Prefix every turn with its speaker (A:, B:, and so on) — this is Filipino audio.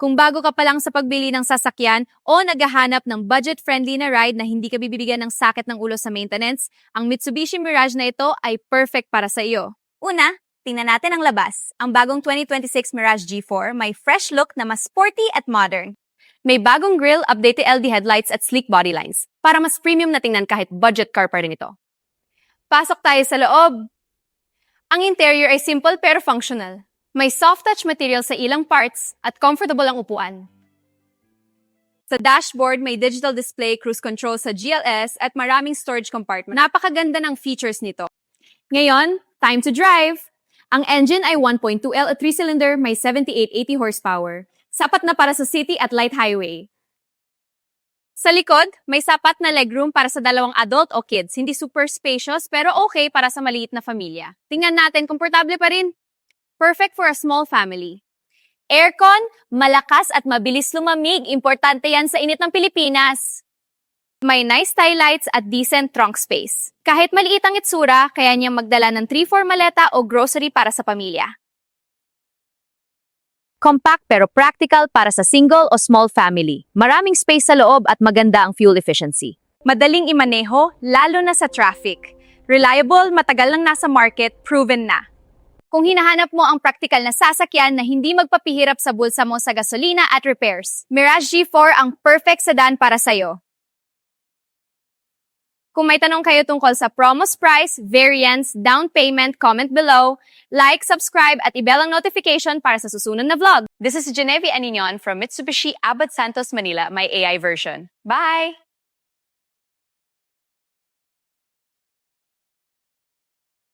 A: Kung bago ka pa lang sa pagbili ng sasakyan o naghahanap ng budget-friendly na ride na hindi ka bibigyan ng sakit ng ulo sa maintenance, ang Mitsubishi Mirage na ito ay perfect para sa iyo. Una, tingnan natin ang labas. Ang bagong 2026 Mirage G4 may fresh look na mas sporty at modern. May bagong grille, updated LED headlights at sleek body lines para mas premium na tingnan kahit budget car pa rin ito. Pasok tayo sa loob. Ang interior ay simple pero functional. May soft-touch material sa ilang parts at comfortable ang upuan. Sa dashboard, may digital display, cruise control sa GLS at maraming storage compartment. Napakaganda ng features nito. Ngayon, time to drive! Ang engine ay 1.2L at 3-cylinder, may 7880 horsepower. Sapat na para sa city at light highway. Sa likod, may sapat na legroom para sa dalawang adult o kids. Hindi super spacious pero okay para sa maliit na pamilya. Tingnan natin, komportable pa rin. Perfect for a small family. Aircon, malakas at mabilis lumamig. Importante yan sa init ng Pilipinas. May nice taillights at decent trunk space. Kahit maliit ang itsura, kaya niyang magdala ng 3-4 maleta o grocery para sa pamilya. Compact pero practical para sa single o small family. Maraming space sa loob at maganda ang fuel efficiency. Madaling imaneho, lalo na sa traffic. Reliable, matagal lang nasa market, proven na. Kung hinahanap mo ang praktikal na sasakyan na hindi magpapihirap sa bulsa mo sa gasolina at repairs, Mirage G4 ang perfect sedan para sa'yo. Kung may tanong kayo tungkol sa promos price, variants, down payment, comment below, like, subscribe at i-bell ang notification para sa susunod na vlog. This is Genevieve Aniñon from Mitsubishi Abad Santos, Manila, my AI version. Bye!